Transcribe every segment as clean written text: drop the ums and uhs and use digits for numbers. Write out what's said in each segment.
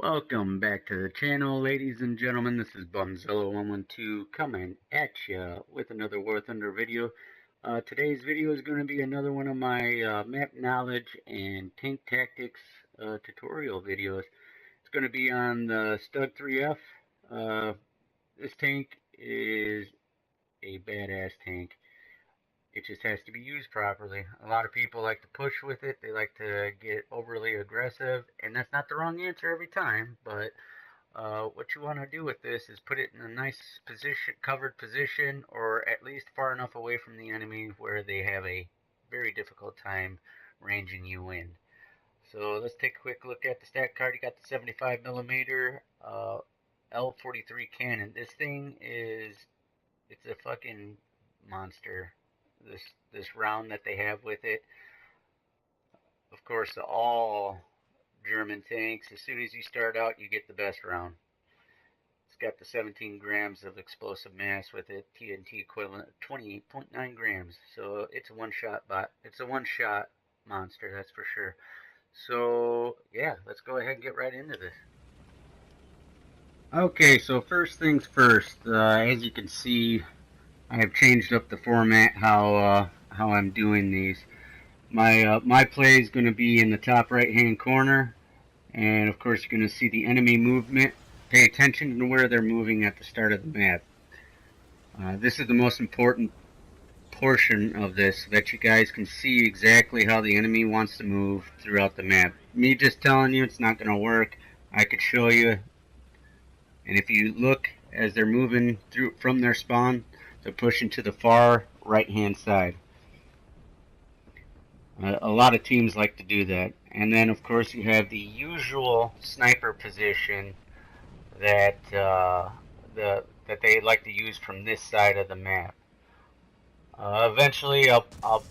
Welcome back to the channel, ladies and gentlemen. This is Bumzilla112 coming at you with another War Thunder video. Today's video is going to be another one of my map knowledge and tank tactics tutorial videos. It's going to be on the StuG III F. This tank is a badass tank. It just has to be used properly. A lot of people like to push with it. They like to get overly aggressive, and that's not the wrong answer every time, but what you want to do with this is put it in a nice position, covered position, or at least far enough away from the enemy where they have a very difficult time ranging you in. So let's take a quick look at the stat card. You got the 75 millimeter L43 cannon. This thing it's a fucking monster. This round that they have with it. Of course, all German tanks, as soon as you start out, you get the best round. It's got the 17 grams of explosive mass with it, TNT equivalent of 28.9 grams. So it's a one-shot monster, that's for sure. So yeah, let's go ahead and get right into this. Okay, so first things first. As you can see, I have changed up the format how I'm doing these. My play is going to be in the top right hand corner, and of course you're going to see the enemy movement. Pay attention to where they're moving at the start of the map. This is the most important portion of this, so that you guys can see exactly how the enemy wants to move throughout the map. Me just telling you it's not going to work. I could show you, and if you look as they're moving through from their spawn, they're pushing to the far right hand side. A lot of teams like to do that. And then of course you have the usual sniper position that that they like to use from this side of the map. Eventually I'll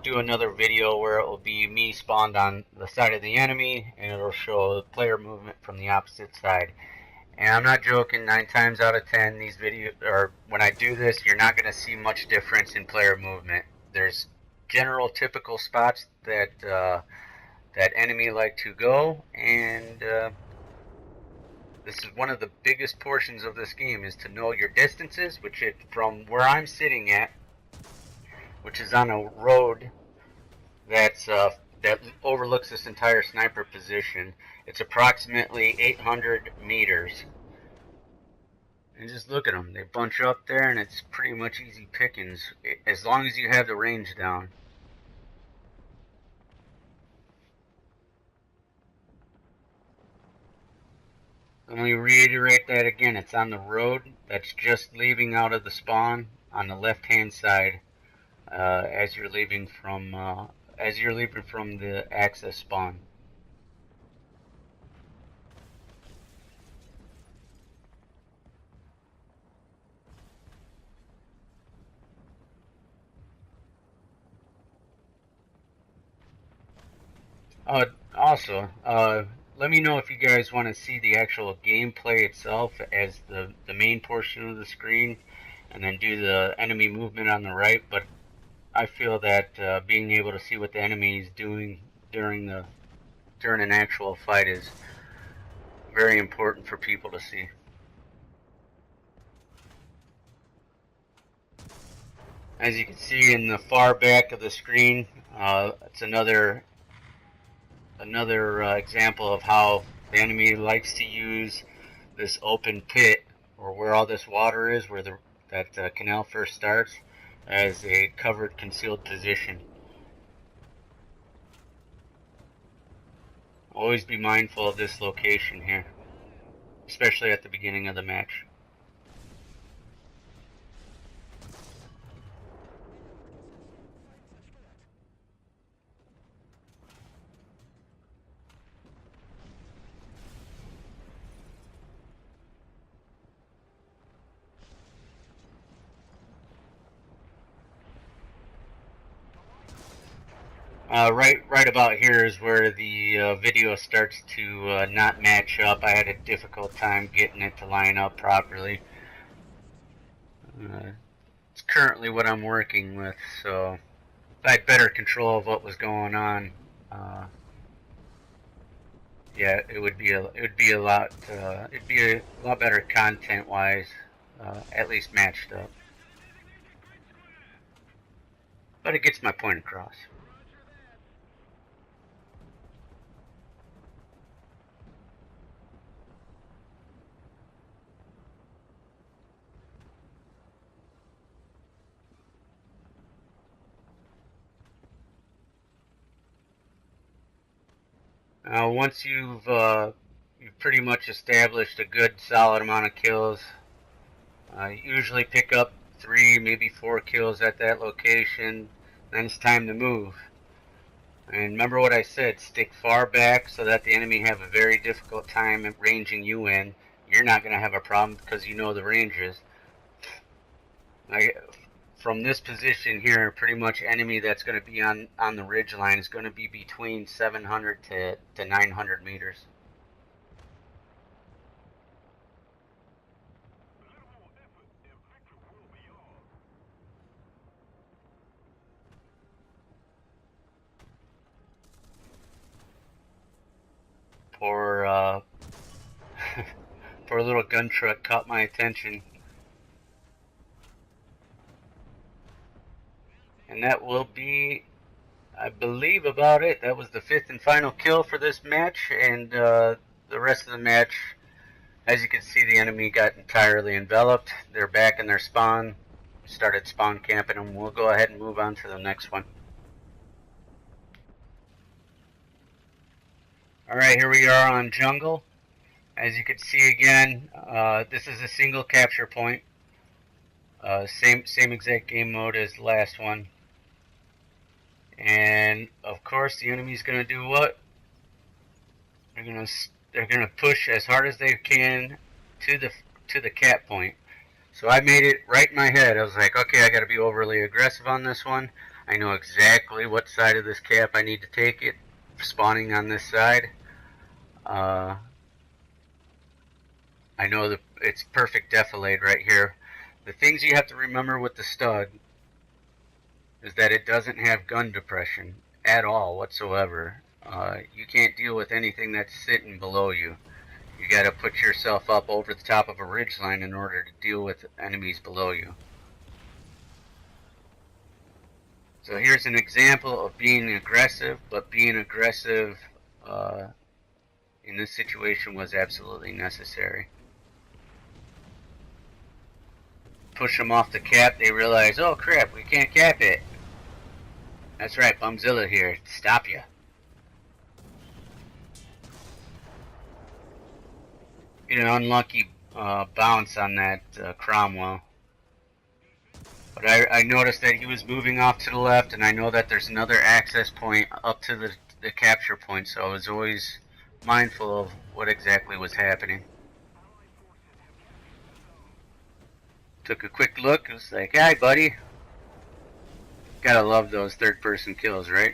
do another video where it will be me spawned on the side of the enemy, and it'll show the player movement from the opposite side. And I'm not joking, 9 times out of 10 these videos, or when I do this, you're not going to see much difference in player movement. There's general typical spots that that enemy like to go, and this is one of the biggest portions of this game, is to know your distances, which from where I'm sitting at, which is on a road that's that overlooks this entire sniper position. It's approximately 800 meters. And just look at them. They bunch up there, and it's pretty much easy pickings, as long as you have the range down. Let me reiterate that again. It's on the road that's just leaving out of the spawn on the left-hand side, as you're leaving from the access spawn. Also, let me know if you guys want to see the actual gameplay itself as the main portion of the screen, and then do the enemy movement on the right. But I feel that being able to see what the enemy is doing during an actual fight is very important for people to see. As you can see in the far back of the screen, it's another example of how the enemy likes to use this open pit, or where all this water is, where that canal first starts, as a covered, concealed position. Always be mindful of this location here, especially at the beginning of the match. Right about here is where the video starts to not match up. I had a difficult time getting it to line up properly. It's currently what I'm working with, so if I had better control of what was going on, yeah, it'd be a lot better content wise, at least matched up. But it gets my point across. Once you've pretty much established a good solid amount of kills, usually pick up 3, maybe 4 kills at that location. Then it's time to move. And remember what I said, stick far back so that the enemy have a very difficult time ranging you in. You're not going to have a problem because you know the ranges. From this position here, pretty much enemy that's going to be on the ridge line is going to be between 700 to 900 meters. Poor poor little gun truck caught my attention. And that will be, I believe, about it. That was the 5th and final kill for this match, and the rest of the match, as you can see, the enemy got entirely enveloped. They're back in their spawn, started spawn camping, and we'll go ahead and move on to the next one. Alright, here we are on jungle. As you can see again, this is a single capture point. Same exact game mode as the last one. And of course the enemy's gonna do what? They're gonna push as hard as they can to the cap point. So I made it right in my head. I was like, okay, I gotta be overly aggressive on this one. I know exactly what side of this cap I need to take it. Spawning on this side. I know that it's perfect defilade right here. The things you have to remember with the StuG is that it doesn't have gun depression at all whatsoever. You can't deal with anything that's sitting below you. You got to put yourself up over the top of a ridgeline in order to deal with enemies below you. So here's an example of being aggressive, but being aggressive in this situation was absolutely necessary. Push them off the cap, they realize, oh crap, we can't cap it. That's right, Bumzilla here, stop ya. Get an unlucky bounce on that Cromwell. But I noticed that he was moving off to the left, and I know that there's another access point up to the capture point, so I was always mindful of what exactly was happening. Took a quick look, it was like, hi buddy. Gotta love those third-person kills, right?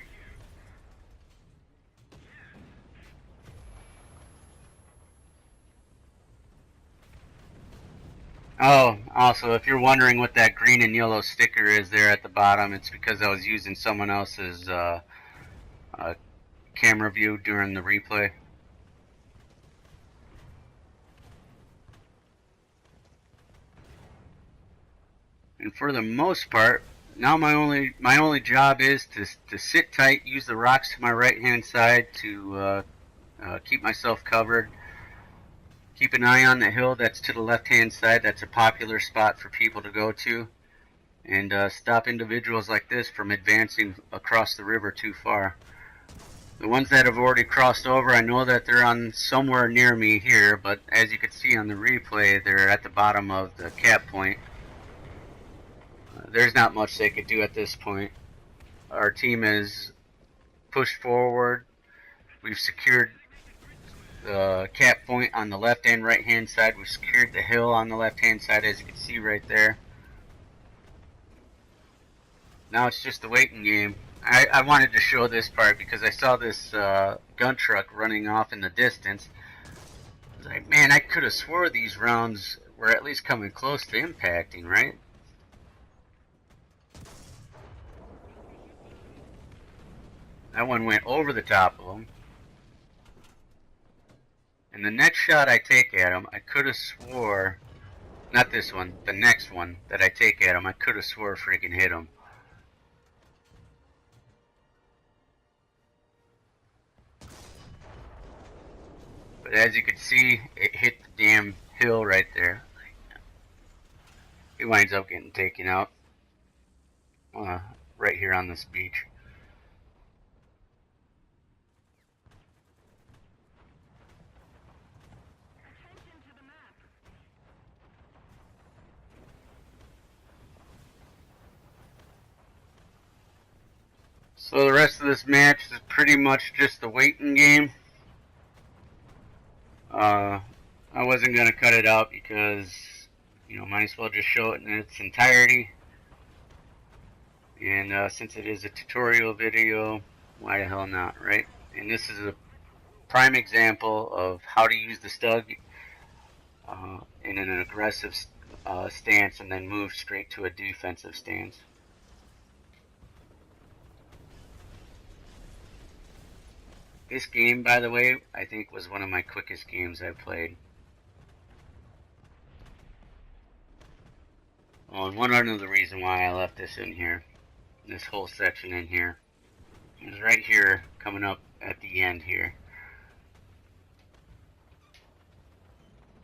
Oh, also, if you're wondering what that green and yellow sticker is there at the bottom, it's because I was using someone else's camera view during the replay. And for the most part, now my only job is to sit tight, use the rocks to my right hand side to keep myself covered. Keep an eye on the hill that's to the left hand side. That's a popular spot for people to go to, and stop individuals like this from advancing across the river too far. The ones that have already crossed over, I know that they're on somewhere near me here, but as you can see on the replay, they're at the bottom of the cap point. There's not much they could do at this point. Our team has pushed forward. We've secured the cap point on the left and right hand side. We've secured the hill on the left hand side, as you can see right there. Now it's just a waiting game. I wanted to show this part because I saw this gun truck running off in the distance. I was like, man, I could have swore these rounds were at least coming close to impacting, right? That one went over the top of them. And the next shot I take at him, I could have swore, not this one, the next one that I take at him, I could have swore freaking hit him. But as you can see, it hit the damn hill right there. He winds up getting taken out right here on this beach. So the rest of this match is pretty much just a waiting game. I wasn't going to cut it out because, you know, might as well just show it in its entirety. And since it is a tutorial video, why the hell not, right? And this is a prime example of how to use the StuG in an aggressive stance and then move straight to a defensive stance. This game, by the way, I think was one of my quickest games I've played. Oh, and one other reason why I left this in here, this whole section in here, is right here, coming up at the end here.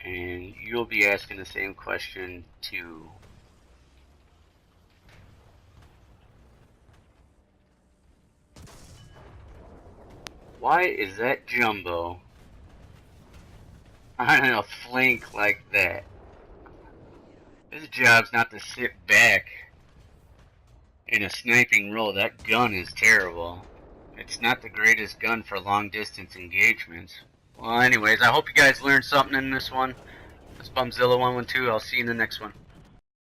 And you'll be asking the same question too. Why is that jumbo on a flank like that? His job's not to sit back in a sniping role. That gun is terrible. It's not the greatest gun for long distance engagements. Well, anyways, I hope you guys learned something in this one. This is Bumzilla112. I'll see you in the next one.